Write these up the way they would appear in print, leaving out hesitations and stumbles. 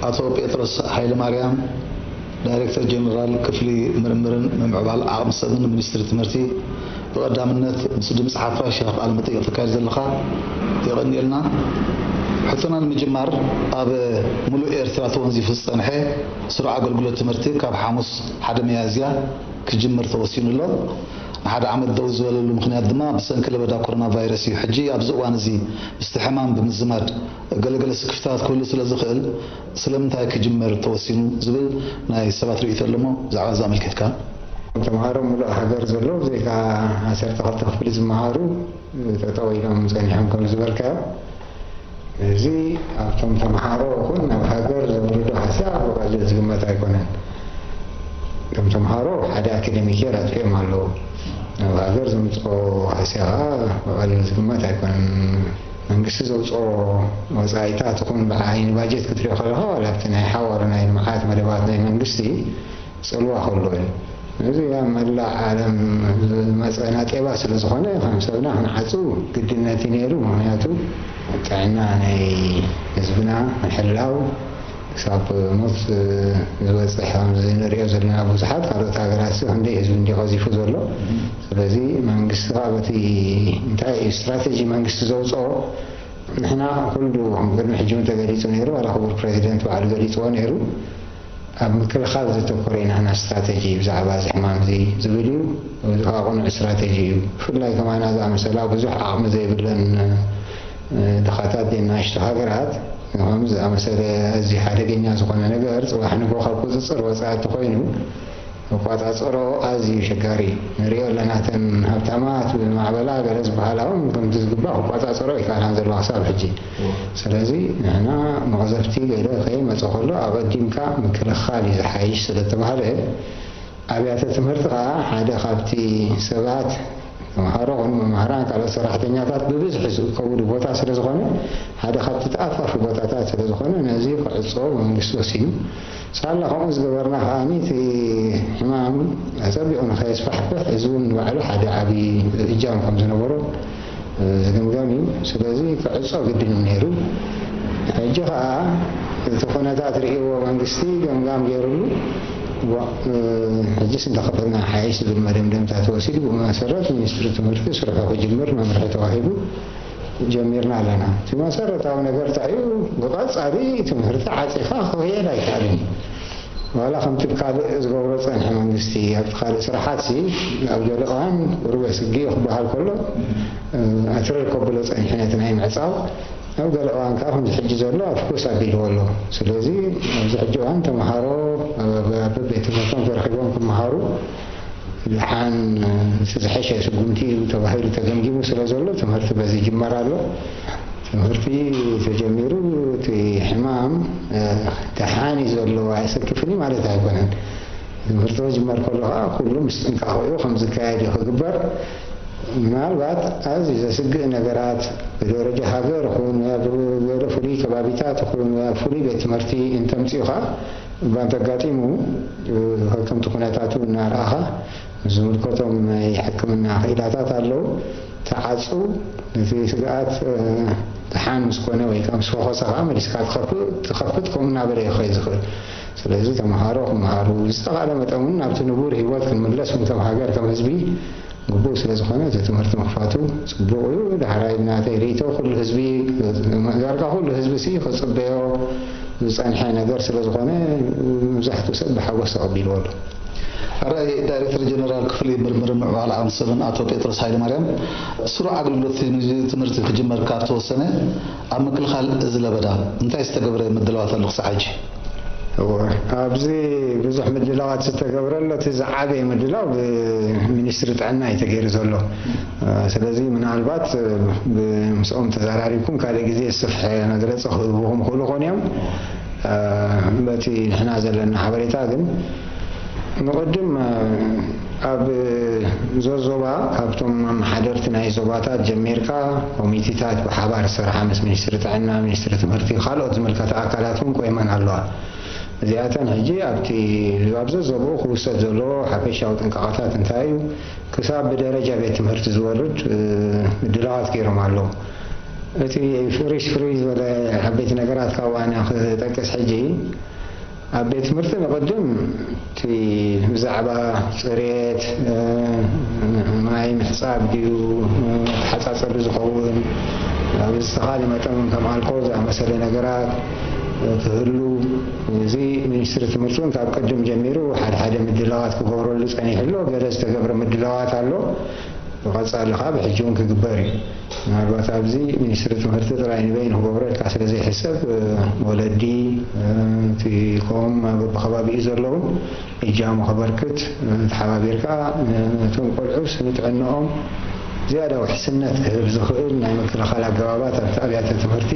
አቶ ጴጥሮስ ኃይለ ማርያም ዳይሬክተር ጀነራል ክፍሊ ምርምርን ምዕባል ዓቅምሰብን ሚኒስትሪ ትምህርቲ በቀዳምነት ምስ ድምጽ ሓፋሽ ቃል መጠይቅ ተካይድ ዘለኻ ይቀኒልና ሕቶና ንምጅማር ኣብ ሙሉእ ኤርትራ ተወንዚፉ ዝፀንሐ ስሩዕ ኣገልግሎት ትምህርቲ ካብ ሓሙስ ሓደ መያዝያ ክጅምር ተወሲኑሎ ሓደ ዓመት ደው ዝበለሉ ምክንያት ድማ ብሰንኪ ለበዳ ኮሮና ቫይረስ እዩ ሕጂ ኣብዚ እዋን እዚ ምስትሕማም ብምዝማድ ገለገለ ስክፍታት ኩሉ ስለ ዝኽእል ስለምንታይ ክጅመር ተወሲኑ ዝብል ናይ ሰባት ርእይቶ ኣለሞ ብዛዕባ ዘኣመልኪትካ ተምሃሮ ሙሉእ ሃገር ዘሎ ዘይካ 12 ክፍሊ ዝመሃሩ ጠጠው ኢሎም ፀኒሖም ከም ዝበልካዮ እዚ ኣብቶም ተምሃሮ ይኹን ናብ ሃገር ዘውርዶ ሓሳብ ብቐሊል ዝግመት ኣይኮነን እቶም ተምሃሮ ሓደ ኣካደሚክየር ኣጥፊኦም ኣለዉ ናብ ሃገር ዘምፅኦ ሓሳብ ብቐሊል ዝግመት ኣይኮነን መንግስቲ ዘውፅኦ ወፃኢታት ይኹን ብዓይኒ ባጀት ክትሪኦ ከለኻ ዋላብቲ ናይ ሓዋሩ ናይ ልምዓት መደባት ናይ መንግስቲ ፅልዋ ከሎ እዩ እዚ ኣብ መላእ ዓለም መፅና ጤባ ስለ ዝኾነ ከም ሰብና ክንዓፁ ግድነት ነይሩ ምክንያቱ ጥዕና ናይ ህዝብና ምሕላው ክሳብ ሞት ዝበፅሕ ከምዚ ንሪኦ ዘለና ብዙሓት ካልኦት ሃገራት ክንደይ ህዝቢ እንዲቀዚፉ ዘሎ ስለዚ መንግስቲ ካብ እቲ እንታይ ስትራቴጂ መንግስቲ ዘውፅኦ ንሕና ኩሉ ቅድሚ ሕጂ ተገሊፁ ነይሩ ዋላ ክቡር ፕሬዚደንት ባዕሉ ገሊፅዎ ነይሩ ኣብ ምክልኻል ዘተኮረ ኢና ና ስትራቴጂ ብዛዕባ እዚ ሕማም እዚ ዝብል እዩ እዚ ከዓ ቁኑዕ ስትራቴጂ እዩ ብፍላይ ከማና ዝኣመሰላ ብዙሕ ዓቕሚ ዘይብለን ድኻታት ናሽቶ ሃገራት ከምዚ ዝኣመሰለ እዚ ሓደገኛ ዝኾነ ነገር ፅባሕ ንጎ ካብ ቁፅፅር ወፃእቲ ኮይኑ መቆፃፀሮ ኣዝዩ ሸጋሪ ንሪኦ ኣለና ተን ሃብታማት ብማዕበላ ገለ ዝበሃላ እውን ከምቲ ዝግባእ ክቆፃፀሮ ይከኣላን ዘለዋ ክሳብ ሕጂ ስለዚ ንሕና መቕዘፍቲ ገለ ከይመፀ ከሎ ኣቐዲምካ ምክልኻል እዩ ዝሓይሽ ስለተባሃለ ኣብያተ ትምህርቲ ከዓ ሓደ ካብቲ ሰባት ተምሃሮ ኹን መምህራን ካልኦት ሰራሕተኛታት ብብዝሒ ዝእከብሉ ቦታ ስለ ዝኾነ ሓደ ካብቲ ተኣፋፊ ቦታታት ስለ ዝኾነ ነዚ ክዕፆ መንግስቲ ወሲኑ ሳላ ከምኡ ዝገበርና ከዓኒ እቲ ሕማም ኣፀቢቑ ንኸየስፋሕፍሕ እዚ እውን ባዕሉ ሓደ ዓብዪ እጃም ከም ዝነበሮ ዝግምገም እዩ ስለዚ ክዕፆ ግድን ነይሩ ሕጂ ከዓ እቲ ኩነታት ርእይዎ መንግስቲ ገምጋም ገይሩሉ ሕጂስ እንዳኸፈልና ሓይሽ ዝብል መደምደምታ ተወሲዱ ብመሰረት ሚኒስትሪ ትምህርቲ ስርሑ ክጅምር መምርሒ ተዋሂቡ ጀሚርና ኣለና እቲ መሰረታዊ ነገር እንታይ እዩ ብቐፃሊ ትምህርቲ ዓፂኻ ክህየድ ኣይከኣልን ዋላ ከምቲ ካልእ ዝገብሮ ፀንሐ መንግስቲ ኣብቲ ካልእ ስራሓት ኣብ ገለ እዋን ቁሩበ ስጊ ክበሃል ከሎ ኣትረር ከብሎ ፀኒሐ ነቲ ናይ ምዕፃው ኣብ ገለ እዋን ከዓ ከምዚ ሕጂ ዘሎ ኣፍኮስ ኣቢልዎ ኣሎ ስለዚ ኣብዚ ሕጂ እዋን ተምሃሮ በቤት ትምህርቶም ተረኪቦም ክመሃሩ ልሓን ዝሓሸ ስጉምቲ ተባሂሉ ተገምጊሙ ስለ ዘሎ ትምህርቲ በዚ ይጅመር ኣሎ ትምህርቲ ተጀሚሩ እቲ ሕማም ተሓኒ ዘሎ ኣይሰክፍኒ ማለት ኣይኮነን ትምህርቲ ዝጅመር ከሎ ከዓ ኩሉ ምስ ጥንቃቅኡ ከም ዝካየድ ክግበር ምናልባት ኣዝዩ ዘስግእ ነገራት ብደረጃ ሃገር ይኹን ኣብ ገለ ፍሉይ ከባቢታት ይኹን ኣብ ፍሉይ ቤት ትምህርቲ እንተምፅኡኻ ባንተጋጢሙ ከምቲ ኩነታቱ እናርኣኻ ዝምልከቶም ናይ ሕክምና ክኢላታት ኣለዉ ተዓፁ ነቲ ስግኣት ተሓን ምስ ኮነ ወይ ከዓ ምስ ፈኾሰ ከዓ መሊስካ ትኸፍት ከምኡ እናበለ ይኸይድ ዝኽእል ስለዚ ተምሃሮ ክመሃሩ ዝተኻእለ መጠን እውን ናብቲ ንቡር ሂወት ክንምለስ ምንቶም ሃገር ከም ህዝቢ ግቡእ ስለ ዝኾነ እቲ ትምህርቲ ምኽፋቱ ፅቡቕ እዩ ዳሕራይ ናተይ ርእቶ ኩሉ ህዝቢ ዳርጋ ኩሉ ህዝቢ ክፅበዮ ዝፀንሐ ነገር ስለ ዝኾነ መብዛሕትኡ ሰብ ብሓጎስ ተቐቢልዎ ኣሎ رأي دايركتور جنرال كفلي مرمر على عام سبن أتو بيتروس هاي مريم سرعة أقول تمرت كجمر كارتو السنة أما كل خال إزلا بدا أنت استقبل مدلوات اللقص عاجي ኣብዚ ብዙሕ ምድላዋት ዝተገብረሎ እቲ ዝዓበየ ምድላው ብሚኒስትሪ ጥዕና የተገይሩ ዘሎ ስለዚ ምናልባት ብምስኦም ተዘራሪብኩም ካልእ ግዜ ዝስፍሐ መግለፂ ክህብኩም ክእሉ ኮን እዮም በቲ ንሕና ዘለና ሓበሬታ ግን ንቅድም ኣብ ዞባ ካብቶም ማሕደርቲ ናይ ዞባታት ጀሚርካ ኮሚቴታት ብሓባር ስራሕ ምስ ሚኒስትሪ ጥዕና ሚኒስትሪ ትምህርቲ ካልኦት ዝምልከታ ኣካላት እውን ቆይመን ኣለዋ እዚኣተን ሕጂ ኣብቲ ኣብዞ ዞቦ ክውሰድ ዘሎ ሓፈሻዊ ጥንቃቐታት እንታይ እዩ ክሳብ ብደረጃ ቤት ትምህርቲ ዝወርድ ምድላዋት ገይሮም ኣለዉ እቲ ፍሪዝ ዝበለ ዓበይቲ ነገራት ካብ ዋና ክጠቅስ ሕጂ ኣብ ቤት ትምህርቲ ንቅድም እቲ ብዛዕባ ፅሬት ማይ ምሕፃብ ድዩ ሓፃፀሪ ዝኸውን ኣብ ዝተኻሊ መጠን ከም ኣልኮል ዝኣመሰለ ነገራት ክህሉ እዚ ሚኒስትሪ ትምህርቲ እውን ካብ ቅድም ጀሚሩ ሓደ ምድላዋት ክገብረሉ ፀኒሕሎ ገለ ዝተገብረ ምድላዋት ኣሎ ብቐፃሊ ከዓ ብሕጂ እውን ክግበር እዩ ምናልባት ኣብዚ ሚኒስትሪ ትምህርቲ ጥራይ ንበይን ክገብረልካ ስለ ዘይሕሰብ ወለዲ እቲ ከምኡ ብከባቢኡ ዘለውን እጃሙ ከበርክት ተሓባቢርካ ነቶም ቆልዑስ ንጥዕንኦም ዝያዳ ውሕስነት ክህብ ዝኽእል ናይ ምክልኻል ኣገባባት ኣብቲ ኣብያተ ትምህርቲ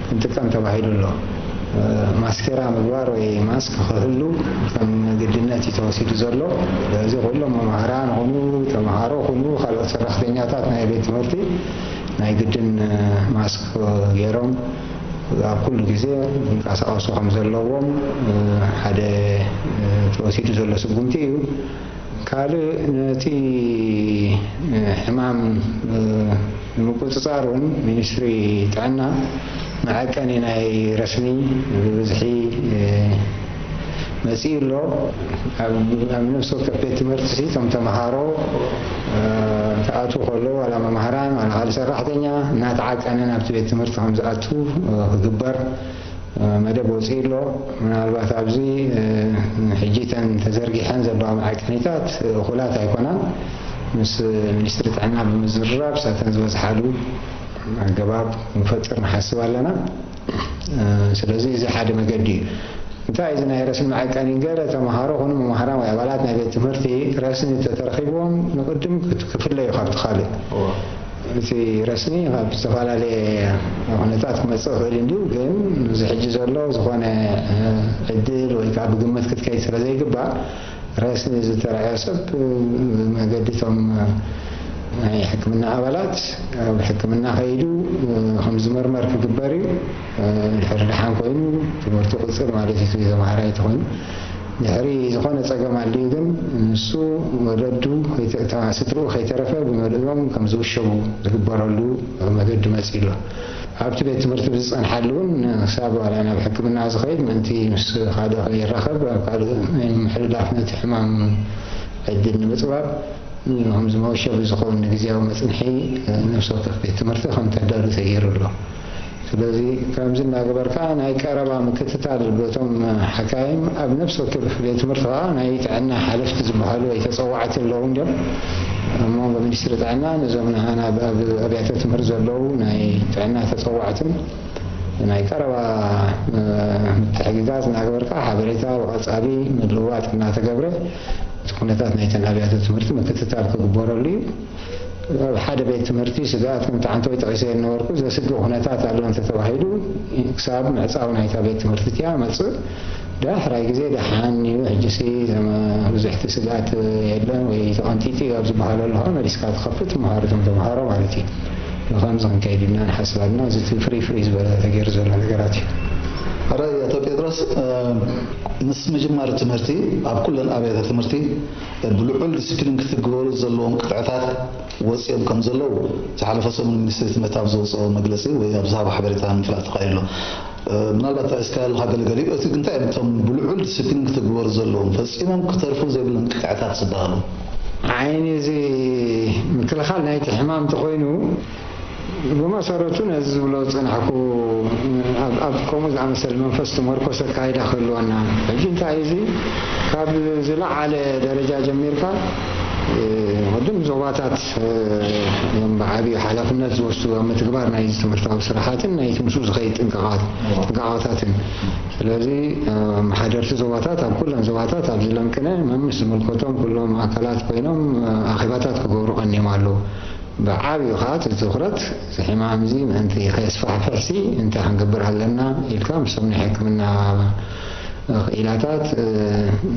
ክንጥቀም ተባሂሉ ኣሎ ማስኬራ ምግባር ወይ ማስክ ክህሉ ከም ግድነት ተወሲዱ ዘሎ ስለዚ ኩሎም መምህራን ኹኑ ተምሃሮ ኹኑ ካልኦት ሰራሕተኛታት ናይ ቤት ትምህርቲ ናይ ግድን ማስክ ገይሮም ኣብ ኩሉ ግዜ ይንቀሳቐሱ ከም ዘለዎም ሓደ ተወሲዱ ዘሎ ስጉምቲ እዩ ካልእ ነቲ ሕማም ንምቁፅፃር እውን ሚኒስትሪ ጥዕና መዐቀኒ ናይ ረስሚ ብብዝሒ መፂኡ ኣሎ ኣብ ነፍሲ ወከፍ ቤት ትምህርቲ እቶም ተምሃሮ ተኣትዉ ከለዉ ዋላ መምህራን ዋላ ካልእ ሰራሕተኛ እናተዓቀነ ናብቲ ቤት ትምህርቲ ከም ዝኣቱ ክግበር መደብ ወፂኡ ኣሎ ምናልባት ኣብዚ ሕጂተን ተዘርጊሐን ዘለዋ መዐቀኒታት እኹላት ኣይኮናን ምስ ሚኒስትሪ ጥዕና ብምዝርራብ ሳተን ዝበዝሓሉ ኣገባብ ክንፈጥር ንሓስብ ኣለና ስለዚ እዚ ሓደ መገዲ እዩ እንታይ እዚ ናይ ረስሚ መዐቀኒ ገለ ተምሃሮ ኹኑ መምህራን ወይ ኣባላት ናይ ቤት ትምህርቲ ረስሚ ተተረኺቦም ንቅድም ክፍለዩ ካብቲ ካልእ እቲ ረስሚ ካብ ዝተፈላለየ ኩነታት ክመፅእ ክእል እንድዩ ግን እዚ ሕጂ ዘሎ ዝኾነ ዕድል ወይ ከዓ ብግምት ክትከይድ ስለ ዘይግባእ ረስሚ ዝተረኣየ ሰብ መገዲቶም ናይ ሕክምና ኣባላት ኣብ ሕክምና ከይዱ ከም ዝመርመር ክግበር እዩ ድሕሪ ድሓን ኮይኑ ትምህርቲ ቁፅር ማለት እዩ ተምሃራይ ተኮይኑ ድሕሪ ዝኾነ ፀገም ኣልዩ ግን ንሱ ወለዱ ስድርኡ ከይተረፈ ብመልኦም ከም ዝውሸቡ ዝግበረሉ መገዲ መፂኡ ኣሎ ኣብቲ ቤት ትምህርቲ ብዝፀንሓሉ እውን ክሳብ ዋላ ናብ ሕክምና ዝኸይድ ምእንቲ ምስ ካልእ ከይራኸብ ኣብ ካልእ ምሕልላፍ ነቲ ሕማም ዕድል ንምፅባብ ከም ዝመወሸብ ዝኸውን ግዝያዊ መፅንሒ ነፍሲ ወከፍ ቤት ትምህርቲ ከም ተዳሉ ተገይሩ ኣሎ ስለዚ ከምዚ እናገበርካ ናይ ቀረባ ምክትታል በቶም ሓካይም ኣብ ነፍሲ ወከፍ ቤት ትምህርቲ ከዓ ናይ ጥዕና ሓለፍቲ ዝበሃሉ ወይ ተፀዋዕቲ ኣለዉ እንዲኦም እሞ ሚኒስትሪ ጥዕና ነዞም ንሃና ኣብያተ ትምህርቲ ዘለዉ ናይ ጥዕና ተፀዋዕትን ናይ ቀረባ ምትሕግጋዝ እናገበርካ ሓበሬታ ብቐፃሊ ምልውዋጥ እናተገብረ ኩነታት ናይ ኣብያተ ትምህርቲ ምክትታል ክግበረሉ እዩ ኣብ ሓደ ቤት ትምህርቲ ስጋኣት ከምቲ ዓንተወይ ጠቂሰ ነበርኩ ዘስግእ ኩነታት ኣሎ እንተተባሂሉ ክሳብ ምዕፃው ናይታ ቤት ትምህርቲ እትያ መፅእ ዳሕራይ ግዜ ደሓን እዩ ሕጂሲ ብዙሕቲ ስጋኣት የለን ወይ ተቐንጢጢ ኣብ ዝበሃሉ ኣለካ መሊስካ ትኸፍት ተምሃሮቶም ተምሃሮ ማለት እዩ ከምዚ ክንከይድ ኢና ንሓስብ ኣለና እዚ ፍሪ ዝበለ ተገይሩ ዘሎ ነገራት እዩ رأي أتو بيدرس مس مجمار تمرتي أب كل الأبيات تمرتي بلعول ديسبلين كتجبر زلهم قطعات وصيهم كم زلوا تحالف من المنستير متى بزوج أو مجلسي ويابزها بحبرتها من فلات قايله من البعض إسكال هذا الجريء أنت أنتم بلعول ديسبلين كتجبر زلهم فسيمهم كتعرفوا زي بلن قطعات صدقهم عيني زي مثل خال نهاية الحمام تقوينه بمسارتون از ولاد صنعكو أبكم إذا مثل منفس تمركز كايدا خلونا الجين تايزي قبل زلع على درجة جميركا قدم زواتات يوم بعبي حلفنا زوجته يوم تكبر نايز تمرتاو صراحة نايز مسوس خيط انقاعات لذي محاجرت زواتات أب كلهم زواتات أب زلم كنا ممس ملكتهم كلهم أكلات بينهم أخباتات كجورو أني مالو بعابي خات الزخرت زحمة عمزي أنت خيس فحفرسي أنت هنقبر علينا الكام سمني حكمنا إلاتات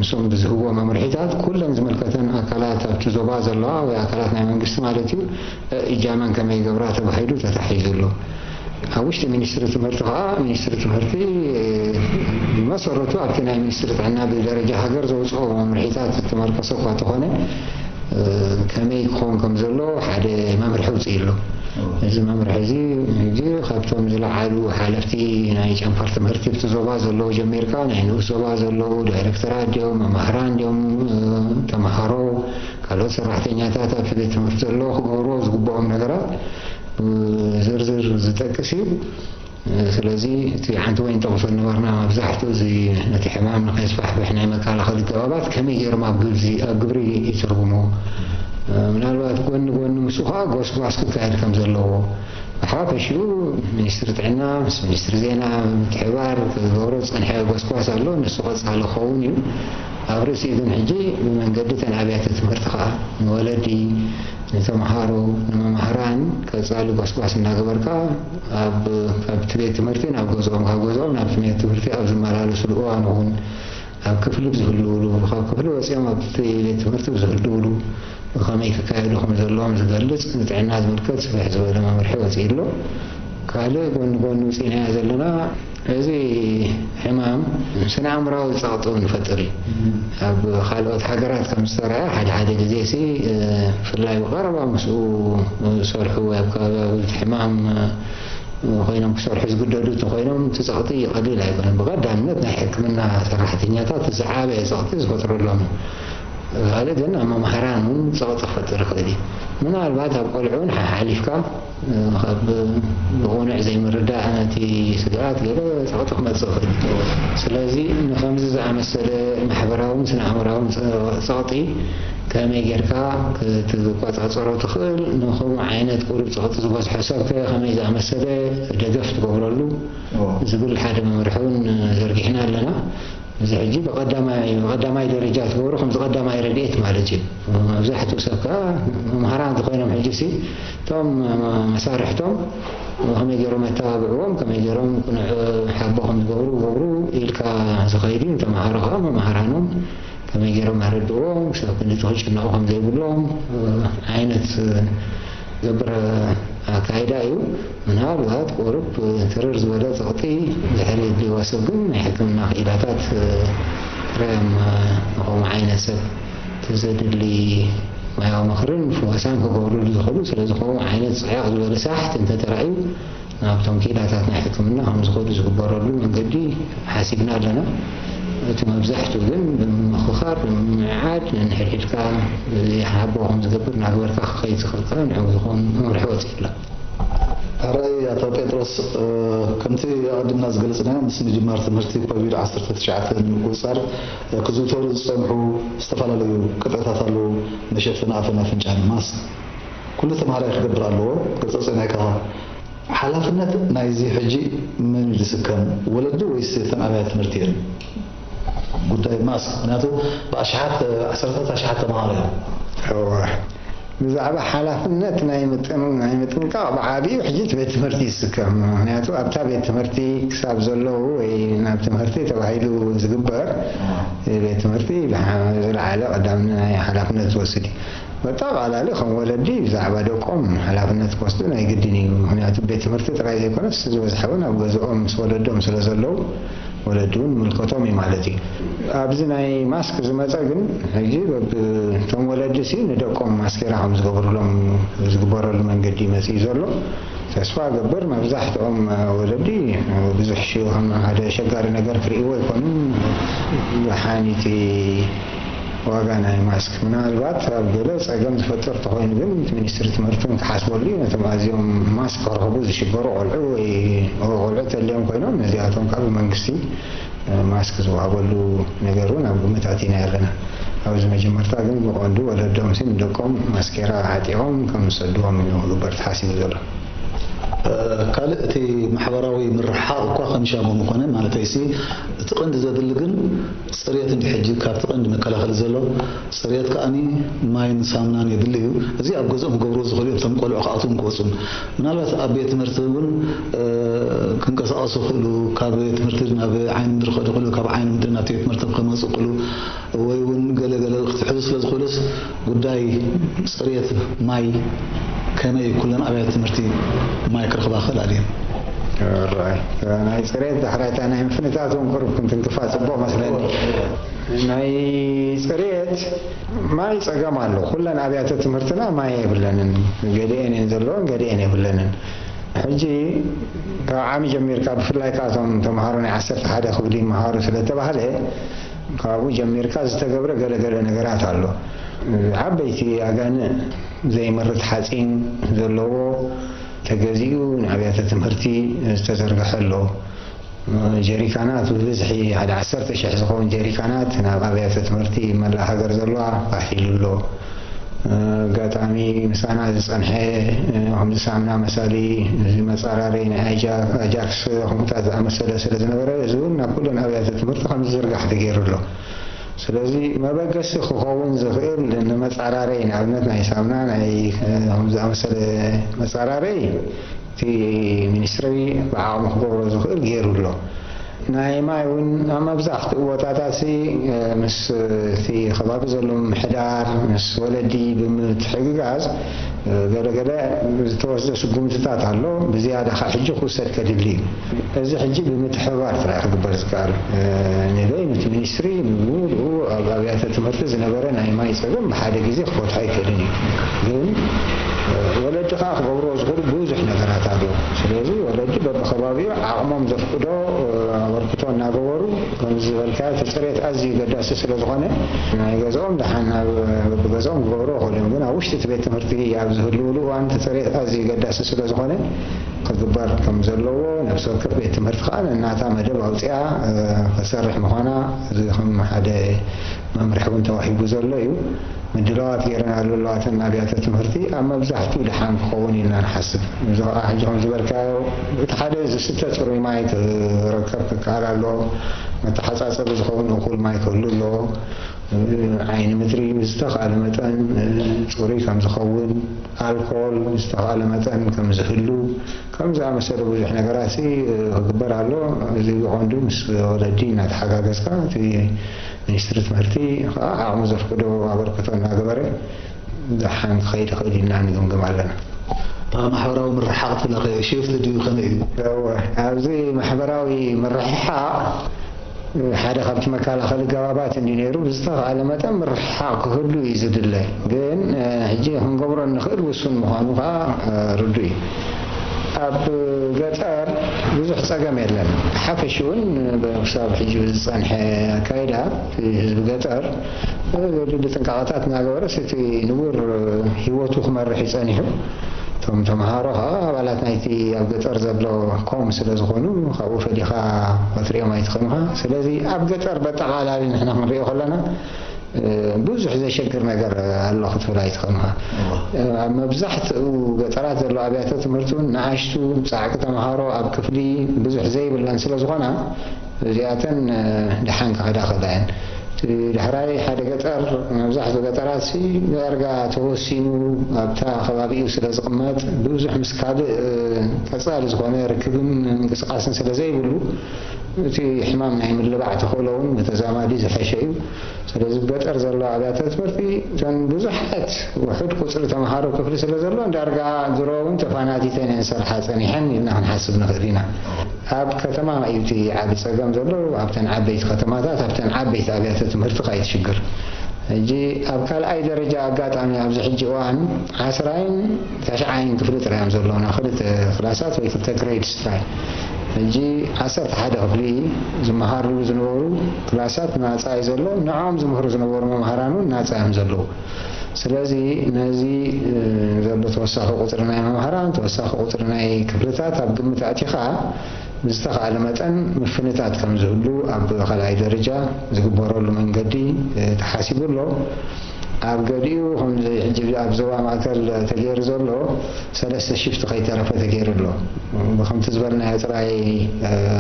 نسوم بزهوة ممرحيتات كلهم زملكتن أكلات تزوباز الله وأكلاتنا من قسم عليتي إجاما كما يقبرات بحيدو تتحيز له هاوشت منيستر تمرتي ما صرتوا أبتنا منيستر عنا بدرجة هجر زوج أو ممرحيتات تمركزوا قاتهونه كما يكون كم زلوا حد ممرحو زيلو إذا ممرحزي يجي خبطهم زلا عالو حالفتي نايج أنفر تمرتي بتزوبا زلوا جميركا نحنو زوبا زلوا دايركترات ديوم مهران ديوم تمهرو قالوا سرحتين ياتاتا في بيت تمرت زلوا خبروا زقبهم نقرات زرزر زتكسي سلازي تي عند وين توصل نورنا مبزحته زي نتي حمام نقيس بحنا مكان أخذ الجوابات كم يجر ما بجزي أجبري يتربمو من الوقت قون مسوها قوس كتير كم زلوا حافظ شو منيستر عنا منيستر زينا كحوار غورز أنا حاجة قوس زلوا نسوق على خوني أبرز إذن حجي من قدت أنا عبيات تمرتقى ولدي نتمحارو نمحران كزالو قوس ناقبركا أب تبيت تمرتين أب جوزهم كجوزهم أب تبيت تمرتي أب زمالالو سلوان وهون أب كفلو بزهلولو كفلو وسيم أب تبيت تمرتي بزهلولو وخمي كايدو خمس اللهم زغلص نتعنا مركز فحز ولا ما مرحبا زيلو قالوا قون وسينا زلنا هذه حمام سنة عمره يصعطون فتري أب خالوت حجرات كم استرعى حد جزيسي في الله وقربا مسؤول صالحوا يبقى حمام وخينهم صالح زقدودت وخينهم تسعطي قليل يكون بغدا منتنا حكمنا صراحة نياتات الزعابة يسعطي زفتر لهم هذا جن أما مهران صوت فترة خدي من البعض بقولعون حليفك خب بغونع زي مردا أنا تي سجلات كده صوتك ما تصفي سلازي نخمس زعم السنة محبراهم سنة عمرهم صوتي كما يجركا تقطع صورة تخيل نخوم عينة قرب صوت زواج حساب كده خمس زعم السنة جدفت بقولوا زقول حدا مرحون زرقحنا لنا زعجي بقدماي درجات ورخم قدماي رديت مالتي زحت وسكا مهران تقينهم حجسي توم مسارحتهم وهم يجروا متابعهم كما يجرون كنا حبهم يقولوا إلكا صغيرين تمهرهم مهرانهم كما يجروا مهردوهم سكن تخش ناوهم زي بلوم عينة جبر كايدايو من هذا قرب تررز ولا تعطي زحريد بواسبن حكمنا خلافات رام هو معينا سب تزيد اللي ما يوم آخرين فواسان كقولوا لي خلوص لازم هو عينة صحيح ولا ساحت أنت ترأيو نابتهم كيلاتاتنا حكمنا هم زخورز كبارلو من قدي حاسبنا لنا ثم بزحت وذن مخخار عاد نحرحل كان يحبوهم زقبر نعبر كخيط خلقان عوضهم مرحوت إلا رأي يا بيتروس كنت أقدم ناس جلسنا مسني جمار تمرتي كبير عصر تشعة وصار كزوتور سمحوا استفعل له قطعة له نشفنا عفنا فنجان ماس كل ثمارة يخبر له قصصنا كها حلفنا نايزي حجي من يسكن ولده ويستثنى على تمرتين قداي ماس ناتو بأشحات عصرات أشحات مهارة هو بزعبة حلفنا نايمتن كعب عابي وحجيت بيت مرتي سكم ناتو أبتا بيت مرتي كساب زلو وناب تمرتي تبعيلو زقبر بيت مرتي العلاء قدامنا حلفنا توسدي وطبعا على لكم ولدي زعبة دوكم حلفنا توسدنا يقدني ناتو بيت مرتي تبعيلو كنفس زوز حونا وزقوم سولدهم سلزلو ولدون ملكتهم مالتي أبزناي ماسك زمزاجن هجيب توم ولدسي ندقوم ماسكراهم زغبر لهم قدي مسيزلو تسفا قبر ما بزحتهم ولدي بزح شيء هم هذا شجار نجار فريوي يكون لحانيتي واجانا ماسك من الوقت بلس أجمع فترة طويلة بنت منيستر تمرتون كحسب لي نتمازيهم ماسك رهبوز شبروا علوي وغلت اليوم كانوا نزياتهم قبل منقصي ماسك زوا أولو نجارون أبو متعتين يرنا ኣብዚ መጀመርታ ግን ብቆንዱ ወለዶም ሲን ደቆም ማስኬራ ዓጢቖም ከም ዝሰድዎም እዩ ግበር ተሓሲቡ ዘሎ ካልእ እቲ ማሕበራዊ ምርሓቕ እኳ ከምሻሞ ምኾነ ማለት እዩ እቲ ቀንዲ ዘድሊ ግን ፅሬት እንድሕጂ ካብቲ ቀንዲ መከላኸሊ ዘሎ ፅሬት ከዓኒ ማይን ሳሙናን የድሊ እዩ እዚ ኣብ ገዝኦም ገብሮ ዝኽእሉ እቶም ቆልዑ ከኣትውን ክወፁን ምናልባት ኣብ ቤት ትምህርቲ እውን ክንቀሳቀሱ ክእሉ ካብ ቤት ትምህርቲ ናብ ዓይኒ ምድሪ ክኸዱ ክእሉ ካብ ዓይኒ ምድሪ ናብ ቤት ትምህርቲ ክመፁ ክእሉ ወይ እውን ገለገለ ክትሕዙ ስለ ዝኽእሉስ ጉዳይ ፅሬት ማይ ከመይ ኩለን ኣብያተ ትምህርቲ ማይ ክረኽባ ክእላ ድየን ራይ ናይ ፅሬት ዳሕራይታ ናይ ምፍንታት እውን ቅርብ ክንትንክፋት ፅቡቕ መስለኒ ናይ ፅሬት ማይ ፀገም ኣሎ ኩለን ኣብያተ ትምህርትና ማይ የብለንን ገሊአን እየን ዘለዎን ገሊአን የብለንን ሕጂ ካብ ዓሚ ጀሚርካ ብፍላይ ካቶም ተምሃሮ ናይ 11 ክፍሊ ይመሃሩ ስለተባህለ ካብኡ ጀሚርካ ዝተገብረ ገለገለ ነገራት ኣሎ ዓበይቲ ኣጋንእ ዘይመርት ሓፂን ዘለዎ ተገዚኡ ንኣብያተ ትምህርቲ ዝተዘርግሐ ኣሎ ጀሪካናት ብብዝሒ ሓደ 10,000 ዝኸውን ጀሪካናት ናብ ኣብያተ ትምህርቲ መላእ ሃገር ዘለዋ ካሒሉ ኣሎ ጋጣሚ ምሳና ዝፀንሐ ከምዚ ሳምና መሳሊ መፃራረይ ናይ ኣጃክስ ከምኡታት ዝኣመሰለ ስለ ዝነበረ እዚ እውን ናብ ኩለን ኣብያተ ትምህርቲ ከምዚ ዝርጋሕ ተገይሩ ኣሎ ስለዚ መበገሲ ክኸውን ዝኽእል ንመፃራረይ ንኣብነት ናይ ሳምና ናይ ከምዚ ዝኣመሰለ መፃራረይ እቲ ሚኒስትሪ ብዓቕሚ ክገብሮ ዝኽእል ገይሩ ኣሎ ናይ ማይ እውን ኣብ መብዛሕትኡ ቦታታት ምስ እቲ ከባቢ ዘሎ ምሕዳር ምስ ወለዲ ብምትሕግጋዝ ገለገለ ዝተወስደ ስጉምትታት ኣሎ ብዝያዳ ከዓ ሕጂ ክውሰድ ከድሊ እዚ ሕጂ ብምትሕብባር ጥራይ ክግበር ዝከኣል ንበይ ነቲ ሚኒስትሪ ብምሉኡ ኣብ ኣብያተ ትምህርቲ ዝነበረ ናይ ማይ ፀገም ብሓደ ግዜ ክፈትሖ ኣይክእልን እዩ ግን ወለዲ ከዓ ክገብሮ ዝኽእሉ ብዙሕ ነገራት ኣለዉ ስለዚ ወለዲ በብኸባቢኡ ዓቕሞም ዘፍቅዶ ኣበርክቶ እናገበሩ ከምዚ ዝበልካ እቲ ፅሬት ኣዝዩ ገዳሲ ስለ ዝኾነ ናይ ገዝኦም ድሓን ናብ በብገዝኦም ክገብሮ ይኽእሉ እዮም ግን ኣብ ውሽጢ እቲ ቤት ትምህርቲ ኣብ ዝህልውሉ እዋን እቲ ፅሬት ኣዝዩ ገዳሲ ስለ ዝኾነ ክግበር ከም ዘለዎ ነብሲ ወከፍ ቤት ትምህርቲ ከዓ እናታ መደብ ኣውፅኣ ክሰርሕ ምዃና እዚ ከም ሓደ መምርሒ እውን ተዋሂቡ ዘሎ እዩ ምድለዋት ገይረና ዘለዋተን ኣብያተ ትምህርቲ ኣብ መብዛሕትኡ ድሓን ክኸውን ኢልና ንሓስብ እዚ ከዓ ሕጂ ከም ዝበልካዮ እቲ ሓደ ዝስተ ፅሩይ ማይ ክረከብ ክከኣል ኣለዎ መተሓፃፀቢ ዝኸውን እኹል ማይ ክህሉ ኣለዎ ዓይኒ ምድሪ ብዝተኻእለ መጠን ፅሩይ ከም ዝኸውን ኣልኮል ብዝተኻእለ መጠን ከም ዝህሉ ከም ዝኣመሰለ ብዙሕ ነገራት ክግበር ኣሎ እዚ ብቐንዱ ምስ ወለዲ እናተሓጋገዝካ እቲ ሚኒስትሪ ትምህርቲ ከዓ ዓቕሙ ዘፍቅዶ ኣበርክቶ እናገበረ ድሓን ክኸይድ ይኽእል ኢልና ንግምግም ኣለና ማሕበራዊ ምርሓቕ ትለኸ ሽፍቲ ድዩ ከመይ እዩ ኣብዚ ማሕበራዊ ምርሕሓቕ ሓደ ካብቲ መከላኸሊ ገባባት እንዲ ነይሩ ብዝተኻእለ መጠን ምርሕሓቕ ክህሉ እዩ ዝድለ ግን ሕጂ ክንገብሮ ንኽእል ውሱን ምዃኑ ከዓ ርዱ እዩ ኣብ ገጠር ብዙሕ ፀገም የለን ሓፈሽ እውን ብክሳብ ሕጂ ዝፀንሐ ኣካይዳ ህዝቢ ገጠር ዘድሊ ጥንቃቐታት እናገበረስ እቲ ንቡር ሂወቱ ክመርሕ ይፀኒሑ እቶም ተምሃሮ ከዓ ኣባላት ናይቲ ኣብ ገጠር ዘሎ ከም ስለ ዝኾኑ ካብኡ ፈሊኻ ክትሪኦም ኣይትኽእልኻ ስለዚ ኣብ ገጠር በጠቓላሊ ንሕና ክንሪኦ ከለና ብዙሕ ዘሸግር ነገር ኣሎ ክትብል ኣይትኽእልኻ ኣብ መብዛሕትኡ ገጠራት ዘሎ ኣብያተ ትምህርቲ እውን ንኣሽቱ ፃዕቂ ተምሃሮ ኣብ ክፍሊ ብዙሕ ዘይብለን ስለ ዝኾና እዚኣተን ድሓን ክኸዳ ክእላ እየን ድሕራይ ሓደ ገጠር መብዛሕትኡ ገጠራት ዳርጋ ተወሲኑ ኣብታ ከባቢኡ ስለ ዝቕመጥ ብዙሕ ምስ ካልእ ቀፃሊ ዝኾነ ርክብን ምንቅስቃስን ስለ ዘይብሉ እቲ ሕማም ናይ ምልባዕ ተኽእሎ እውን ብተዛማዲ ዝሐሸ እዩ ስለዚ ገጠር ዘሎ ኣብያተ ትምህርቲ እተን ብዙሓት ውሑድ ቁፅሪ ተምሃሮ ክፍሊ ስለ ዘሎ ዳርጋ ድሮ እውን ተፋናቲተን እየን ሰርሓ ፀኒሐን ኢልና ክንሓስብ ንኽእል ኢና ኣብ ከተማ እዩ እቲ ዓቢ ፀገም ዘሎ ኣብተን ዓበይቲ ከተማታት ኣብተን ዓበይቲ ኣብያተ ትምህርቲ ከዓ ይትሽግር ሕጂ ኣብ ካልኣይ ደረጃ ኣጋጣሚ ኣብዚ ሕጂ እዋን 10ን 9ን ክፍሊ ጥራዮም ዘለውና ክልተ ክላሳት ወይ ክልተ ግሬድስ ጥራይ ሕጂ 11 ክፍሊ ዝመሃርሉ ዝነበሩ ክላሳት ናፃ እዩ ዘሎ ንዖም ዝምህሩ ዝነበሩ መምሃራን እውን ናፃ እዮም ዘለዉ ስለዚ ነዚ ዘሎ ተወሳኺ ቁፅሪ ናይ መምሃራን ተወሳኺ ቁፅሪ ናይ ክፍልታት ኣብ ግምት ኣእቲኻ بزتقال متن مفنتات كم زهلو أب خلعي درجة زقبروا له من قدي تحاسب له أب قديو هم يجيب أب زوا معتل تغيير زلو ثلاثة شيفت خي تعرف تغيير له بخم تزبرنا تراي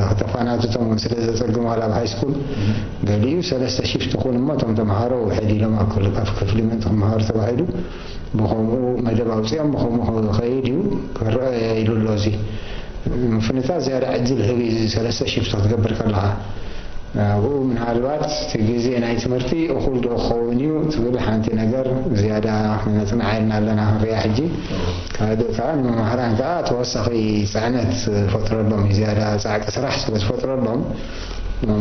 خطفانات تمون ثلاثة ترجم على هاي سكول قديو ثلاثة شيفت تكون ما تم تمهارو وحدي لما كل كفل من تمهار تبعيدو بخمو مدب أوسيم بخمو خيديو كرأي يلولوزي مفنتات زيادة عجل هذه ثلاثة شيفت تقبر كلها ومن هالوقت تجيزي أنا تمرتي أقول دو خوانيو تقول حانتي نجار زيادة من تنعيلنا لنا رياح جي كان مهران كات توسخي سعنة فترة لهم زيادة ساعة سرح بس فترة لهم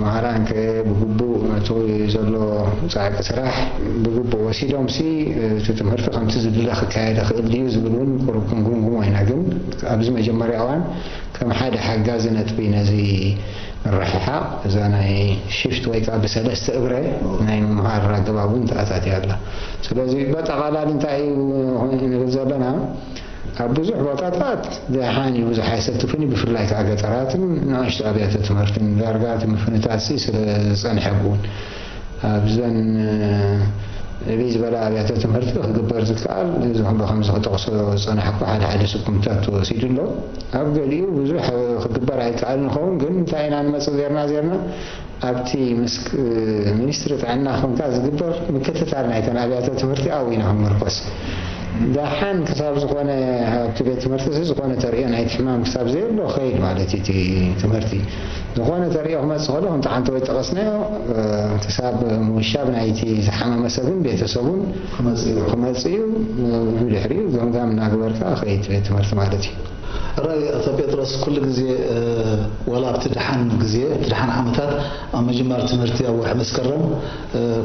مهران كبجبو توي زلوا ساعة سرح بجبو وسيلهم سي تتمرت خمسة زبدة خكاية خدليو زبدون كلكم قوم هنا جن أبز ما جمري أوان كم حدا حجازنا تبينا زي الرحيحة زانا شفت ويك بسلست إبرة نايم مهار جبابون تأتي الله سلازي بتقالان انتهي نزلنا أبوزح بطاطات ده حاني وزح حسبت فيني بفرلايك عقدرات ناشط أبيات تمرتين درجات مفنتات سيس صنحبون أبزن بيز بلا أبيات تمرت خبر ذكر زهم بخمسة تقص صنحكوا على حد سكمتات وسيد الله أبقى لي وزح خبر عيتعال نخون قل تاين عن مسؤول زيرنا أبتي مسك منسترت عنا خون كاز خبر مكتت على عيتنا أبيات تمرتي أوينهم مرقص دحين كتاب زخونة تبي تمرتي زخونة تريان عيد حمام كتاب زي لو خيل مالتي تمرتي زخونة تريان هم سهلهم تعان توي تقصنا تساب مشابنا عيتي حمام مسابين بيتسابون خمسيو بالحريو زمان من أكبر كأخيت تمرت مالتي رأي أبي بطرس كل جزء ولا بتدحن جزء بتدحن عمتات أما جمار تمرتي أو حمس كرم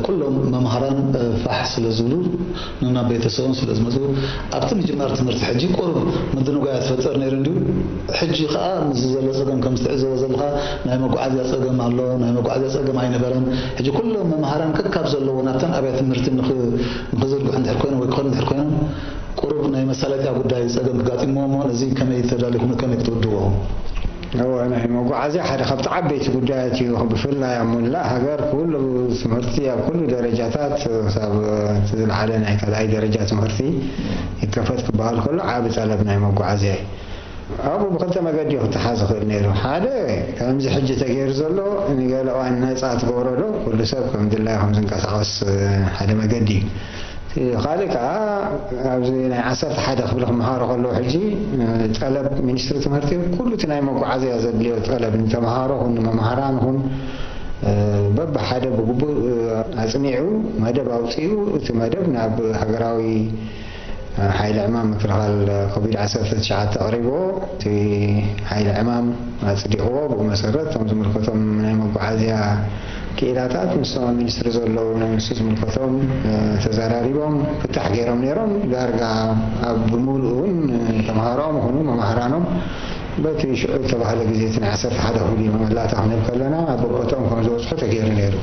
كلهم مهران فحص لزولو ننا بيتسون سلازمزو أبتم جمار تمرت حجي قرب من دون قاعد فتر نيرندو حجي خا مززل صقم كم استعزل زلخا نايم قاعد يصقم الله نايم قاعد يصقم عين برن حجي كلهم مهران ككاب زلو وناتن أبي تمرت نخزل عند حركون ويكون حركون قربنا مسألة أقول دايس أقول قاتم مو نزين كم يتدالكم كم يكتبوهم. هو أنا موقع عزيز حد خبط عبيت قداتي وبفلا يعمل لا هجر كل سمرتي كل درجاتات سب تدل علينا كذا أي درجات سمرتي يكفت كبار كله عابت على ابني موقع عزيز. أبو بقدر ما قد يخت حازق النيرو هذا كلام زي حجة تغيير زلوا إني قالوا أن ساعات بورده كل سبب الحمد لله خمسين كاسقاس هذا ما قدي. خالك أبزينا عصر حدا خبره مهارة قالوا حجي طلب منستر تمرتي كل تناي موقع عزيز زبلي طلب انت مهارة هن مهاران هن بب حدا بقبو أسمعوا مدب أوصيو تمدب ناب هجراوي حي الإمام مثل القبيل عسر تشعات تقريبه في حي الإمام أصدقوا بمسرات تمزم الكتم من موقع عزيز كيلاتات مستوى منستر زولو ونمسوس من الكتم تزاراريبهم فتح غيرهم نيرهم دارقا بمولون تمهارهم هنو مهرانهم باتي شعور تبع لجزيتنا عسر حدا هولي ما لا تعنب كلنا بقطعهم كمزوج حتى غير نيرو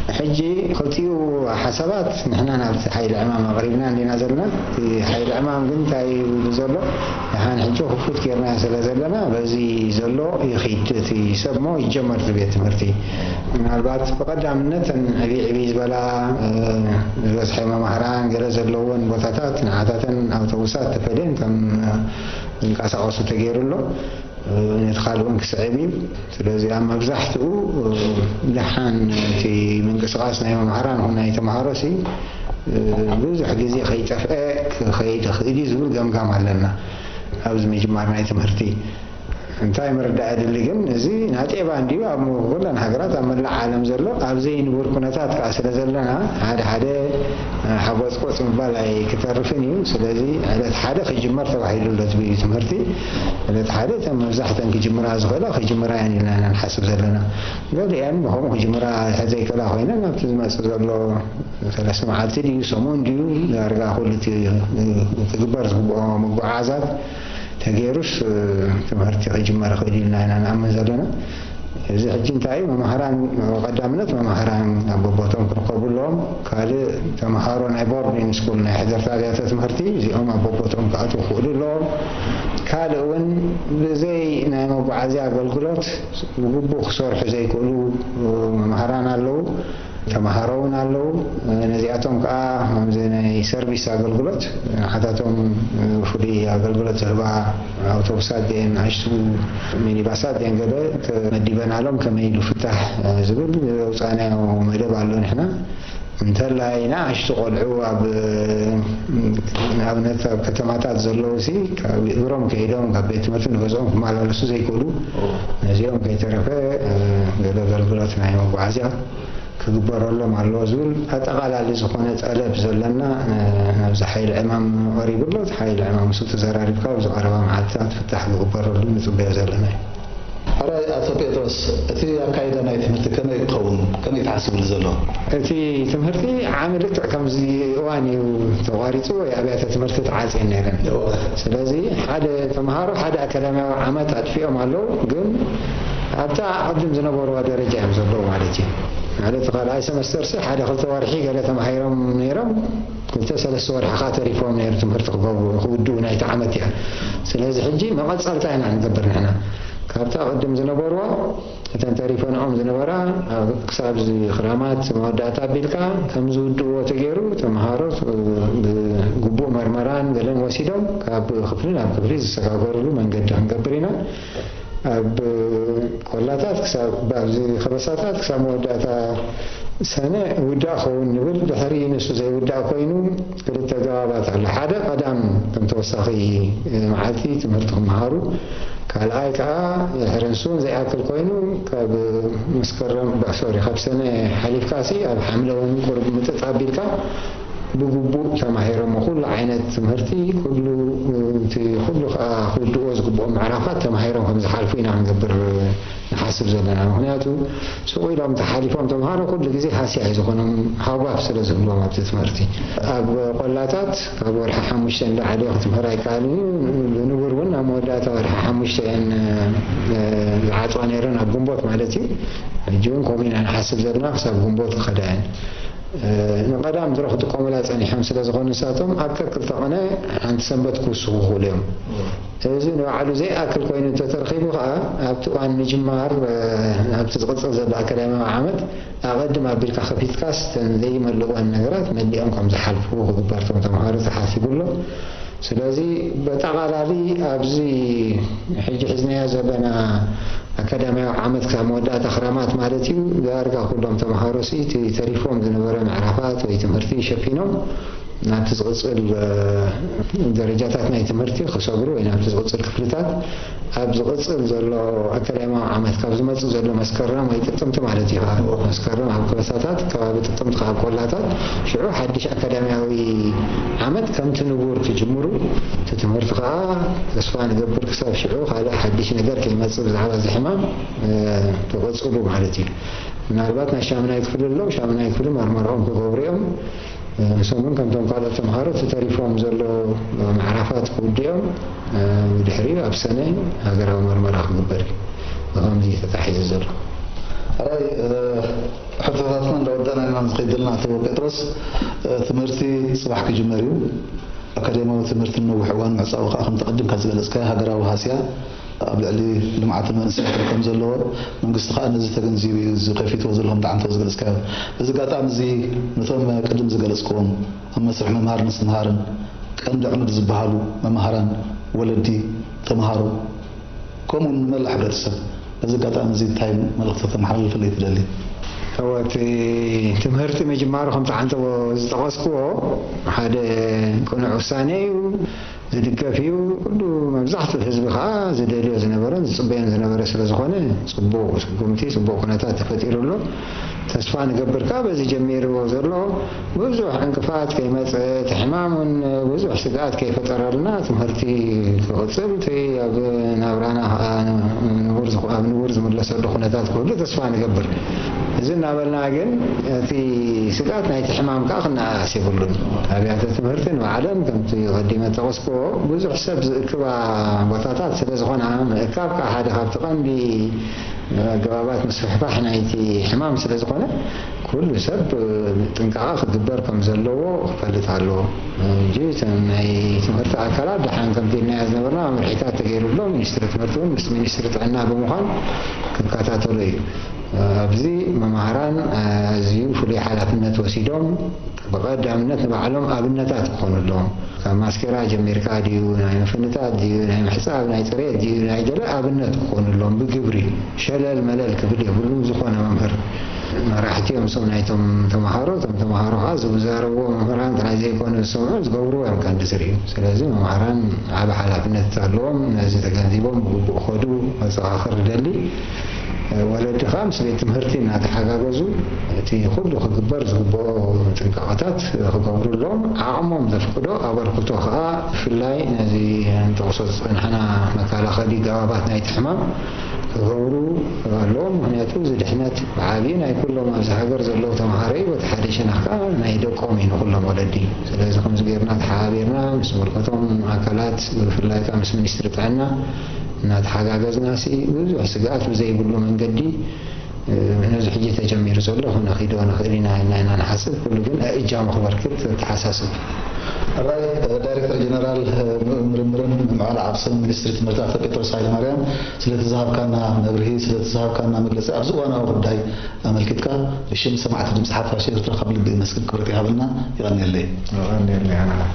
حجي خلتيو حسابات نحن نعرف حي العمام غريبنا اللي نزلنا في حي العمام قلت هاي زلو نحن حجو خفوت كيرنا زلنا بزي زلو يخيتي سبمو يجمر في بيت مرتي من البعض بقدم نتن عبيز بلا بس حيما مهران جرز اللون بطاطات نعاتات أوتوبوسات تفلين كم كاسة عصو تغير له ندخلون كسعيبين سلازي أما بزحته لحان في من قصاصنا يوم مهران هنا يتمهارسي بزح جزي خيط أفاك خيط خيدي زول قام علينا أوز مجمعنا يتمهرتي انتاي مرداد اللي قمنا زي ناتي باندي وامو كلنا حقرات امن العالم زلو ابزي نور كنتات كاسل زلنا هذا حبوس قوس مبالاي كترفني سلازي على حدا خجمر تبعيلو لتبي تمرتي على حدا تم مزحتن كجمرا زغلا خجمرا يعني لنا نحسب زلنا قال يعني ما هو خجمرا هذا كلا هنا ما بتزمع زلو ثلاث سمعات دي سمون دي ارجع خلتي تكبر مبعازات تغيرش تمهرتي جمرة خدينا أنا نعمل زلنا إذا حجين تاعي مهران قدامنا مهران أبوباتهم قبول لهم قال تمهرون عبارة من سكولنا حضرت عليها تمهرتي زي أم أبوباتهم قعدوا خولي لهم ካልእውን ብዘይ ናይ መጓዓዝያ ኣገልግሎት ግቡእ ክሰርሑ ዘይክእሉ መምህራን ኣለዉ ተማሃሮውን ኣለዉ ነዚኣቶም ከዓ ከምዚ ናይ ሰርቪስ ኣገልግሎት ሓታቶም ፍሉይ ኣገልግሎት ዝህባ ኣውቶቡሳት ድን ንኣሽቱ ሚኒባሳት ድን ገለ ተመዲበናሎም ከመይ ንፍታሕ ዝብል ዘውፃናዮ መደብ ኣሎ ንሕና እንተላይና ኣሽቱ ቆልዑ ኣብ ንኣብነት ኣብ ከተማታት ዘለዉ ሲ እግሮም ከይዶም ካብ ቤት ትምህርቲ ንገዝኦም ክመላለሱ ዘይክእሉ ነዚኦም ከይተረፈ ገለ ኣገልግሎት ናይ መጓዓዝያ ክግበረሎም ኣለዎ ዝብል ኣጠቓላሊ ዝኾነ ጠለብ ዘለና ናብዚ ሓይሊ ዕማም ቀሪቡሎ እቲ ሓይሊ ዕማም እሱ ተዘራሪብካ ብዝቐረባ መዓልትታት ፍታሕ ክግበረሉ ንፅበዮ ዘለና እዩ ኣራይ ኣቶ ጴጥሮስ እቲ ኣካይዳ ናይ ትምህርቲ ከመይ ይኸውን ከመይ ተሓሲቡሉ ዘሎ እቲ ትምህርቲ ዓመት ልክዕ ከምዚ እዋን እዩ ተቋሪፁ ወይ ኣብያተ ትምህርቲ ተዓፅየን ነይረን ስለዚ ሓደ ተምሃሮ ሓደ ኣካዳሚያዊ ዓመት ኣጥፊኦም ኣለዉ ግን ኣብታ ቅድም ዝነበርዋ ደረጃ እዮም ዘለዉ ማለት እዩ ማለት ካልኣይ ሰመስተር ሓደ ክልተ ወርሒ ገለ ተማሂሮም ነይሮም ክልተ ሰለስተ ወርሒ ካ ተሪፎም ነይሩ ትምህርቲ ክውድኡ ናይቲ ዓመት እያ ስለዚ ሕጂ መቐፀልታ ኢና ንገብር ንሕና ካብታ ቅድም ዝነበርዋ እተን ተሪፈንኦም ዝነበራ ክሳብ ክራማት መወዳእታ ኣቢልካ ከም ዝውድእዎ ተገይሩ ተምሃሮ ብግቡእ መርመራን ገለን ወሲዶም ካብ ክፍሊ ናብ ክፍሊ ዝሰጋገርሉ መንገዲ ክንገብር ኢና ኣብ ቆላታት ክሳብ ኣብዚ ከበሳታት ክሳብ መወዳእታ ሰነ ውዳእ ኸውን ንብል ድሕሪ ንሱ ዘይውዳእ ኮይኑ ክልተ ገባባት ኣሎ ሓደ ቀዳም ከም ተወሳኺ መዓልቲ ትምህርቲ ክመሃሩ ካልኣይ ከዓ ሕረንሱን ዘይኣክል ኮይኑ ካብ መስከረም ሶሪ ካብ ሰነ ሓሊፍካሲ ኣብ ሓምለውን ቁርብ ምጥጥ ኣቢልካ ብግቡእ ተማሂሮም ኩሉ ዓይነት ትምህርቲ ኩሉ ከዓ ክውድእዎ ዝግብኦም ምዕራፋት ተማሂሮም ከም ዝሓልፉ ኢና ክንገብር ንሓስብ ዘለና ምክንያቱ ስቑ ኢሎም ተሓሊፎም ተምሃሮ ኩሉ ግዜ ሃስያ እዩ ዝኾኖም ሃዋፍ ስለ ዝብሎም ኣብቲ ትምህርቲ ኣብ ቆላታት ካብ ወርሒ 5 ንላዕሊ ክትምህር ኣይከኣልን እዩ ንቡር እውን ኣብ መወዳእታ ወርሒ 5 ዝዓፅዋ ነይረን ኣብ ግንቦት ማለት እዩ ሕጂ እውን ከምኡ ኢና ንሓስብ ዘለና ክሳብ ግንቦት ክኸዳ እየን ንቀዳም ድሮ ክጥቀሙላ ፀኒሖም ስለ ዝኾኑ ንሳቶም ኣብ ከክልተ ቐነ ሓንቲ ሰንበት ክውስኹ ክእሉ እዮም እዚ ንባዕሉ ዘይኣክል ኮይኑ ተተረኺቡ ከዓ ኣብቲ እዋን ምጅማር ኣብቲ ዝቕፅል ዘሎ ኣካዳሚያዊ ዓመት ኣቐድም ኣቢልካ ከፊትካስ ዘይመልእዎን ነገራት መሊኦም ከም ዝሓልፉ ክግበርቶም ተምሃሮ ተሓሲቡሎ ስለዚ በጠቓላሊ ኣብዚ ሕጂ ሒዝናዮ ዘለና ኣካዳሚያዊ ዓመት ካብ መወዳእታ ክራማት ማለት እዩ ዳርጋ ኩሎም ተምሃሮ ተሪፎም ዝነበረ ምዕራፋት ወይ ትምህርቲ ሸፊኖም ናብቲ ዝቕፅል ደረጃታት ናይ ትምህርቲ ክሰግሩ ወይ ናብቲ ዝቕፅል ክፍልታት ኣብ ዝቕፅል ዘሎ ኣካዳሚያዊ ዓመት ካብ ዝመፅእ ዘሎ መስከረም ወይ ጥጥምቲ ማለት እዩ መስከረም ኣብ ከበሳታት ከባቢ ጥጥምቲ ካብ ቆላታት ሽዑ ሓድሽ ኣካዳሚያዊ ዓመት ከምቲ ንቡር ክጅምሩ እቲ ትምህርቲ ከዓ ተስፋ ንገብር ክሳብ ሽዑ ካልእ ሓድሽ ነገር ከይመፅእ ብዛዕባ እዚ ሕማም ተቐፅሉ ማለት እዩ ምናልባት ናይ ሻምናይ ክፍሊ ኣለዉ ሻምናይ ክፍሊ መርመርኦም ክገብሩ እዮም ሰሙን ከምቶም ካልኦት ተምሃሮ ተሪፎም ዘሎ ምዕራፋት ክውድኦም ድሕሪኡ ኣብ ሰነ ሃገራዊ መርመራ ክግበር እዩ ከምዚ ተታሒዙ ዘሎ ኣራይ ሕቶታትና እንዳወዳእና ኢና ንኸይድ ዘለና ኣቶ ጴጥሮስ ትምህርቲ ፅባሕ ክጅመር እዩ ኣካዴሚያዊ ትምህርቲ ነዊሕ እዋን ምዕፃው ከዓ ከም ተቐድምካ ዝገለፅካ ሃገራዊ ሃስያ ኣብ ልዕሊ ልምዓት መንእሰይ ከም ዘለዎ መንግስቲ ከዓ ነዚ ተገንዚቡ ዝኸፊትዎ ዘለዎም ዳዕንቶ ዝገለፅካዮ እዚ ኣጋጣሚ እዚ ነቶም ቅድም ዝገለፅክዎም ኣብ መስርሕ መምሃር ምስትምሃርን ቀንዲ ዕሙድ ዝበሃሉ መምሃራን ወለዲ ተምሃሮ ከምኡ ንመላእ ሕብረተሰብ እዚ ኣጋጣሚ እዚ እንታይ መልእኽቲ ተመሓላልፈለይ ትደሊ እቲ ትምህርቲ ምጅማሩ ከምቲ ዓንተ ዝጠቐስክዎ ሓደ ቅኑዕ ውሳነ እዩ ዝድገፍ እዩ ኩሉ መብዛሕትኡ ህዝቢ ከዓ ዝደልዮ ዝነበረን ዝፅበዮን ዝነበረ ስለ ዝኾነ ፅቡቕ ስጉምቲ ፅቡቕ ኩነታት ተፈጢሩሎ ተስፋ ንገብርካ በዚ ጀሚርዎ ዘሎ ብዙሕ ዕንቅፋት ከይመፅእ እቲ ሕማምን ብዙሕ ስግኣት ከይፈጠረልና ትምህርቲ ክቕፅል እቲ ኣብ ናብራና ኣብ ንቡር ዝምለሰሉ ኩነታት ክህሉ ተስፋ ንገብር እዚ እናበልና ግን እቲ ስግኣት ናይቲ ሕማም ከዓ ክነኣኣስ የብሉን ኣብያተ ትምህርቲ ንባዕለን ከምቲ ቀዲመ ጠቐስክዎ ብዙሕ ሰብ ዝእክባ ቦታታት ስለ ዝኾና ምእካብ ከዓ ሓደ ካብቲ ቀንዲ جوابات مسفحة نايتي حمام سلازقنا كل سب تنقع خبر كم زلوا فلت على جيت ناي تمرت أكلات دحين كم في الناس نورنا مرحيتات تغير لهم يشترط مرتون بس من يشترط عنا بمخان كم كاتاتو لي أبزي ممهران زيو فلي حالاتنا توسيدهم بقى دامنت بعلم أبنتات يكون لهم كماسكرا جميركا ديو ناي مفنتات ديو ناي حساب ناي تريد ديو ناي جلا أبنت يكون لهم بجبري شلل ملل كبير يقولون زخون ممهر مراحتهم صنعتهم تمهارو هذا وزاروا ممهران تنازي يكونوا السمعوا زقوروا يمكن تسريهم سلازم ممهران على حالاتنا تعلم نازي تجنبهم بخدو آخر دلي ولد خامس بيت مهرتين هذا حاجة جزء تي خدوا خبر زبوا تنقطات خبروا لهم عامهم ذفقوا أبرقوا خا في الله نزي توصل إحنا مكان خدي جوابات نايت حمام خبروا لهم هنا توز الحنات عابين أي كلهم زهجر زلوا تمهاري وتحريشنا خا نايدو قومين كلهم ولدي سلازم خمس غيرنا تحابيرنا مسمرقتهم أكلات في الله كامس من يسترت عنا نات حاجة ناسي وزو سقات وزي يقولوا من قدي نزح حجي تجمير زوله هنا خيدونا خيرنا هنا نحسب كل جن إجام خبر كت تحساسب. الرأي دايركتور جنرال مرمرن معنا عبسن منسترت مرتاح بيتروس هاي مريم سلت ذهب كان نبره سلت ذهب كان مجلس أرزو أنا ورداي ملكتك الشمس سمعت دمس حفا شيء قبل بمسك كرتي هابلنا يغني اللي أنا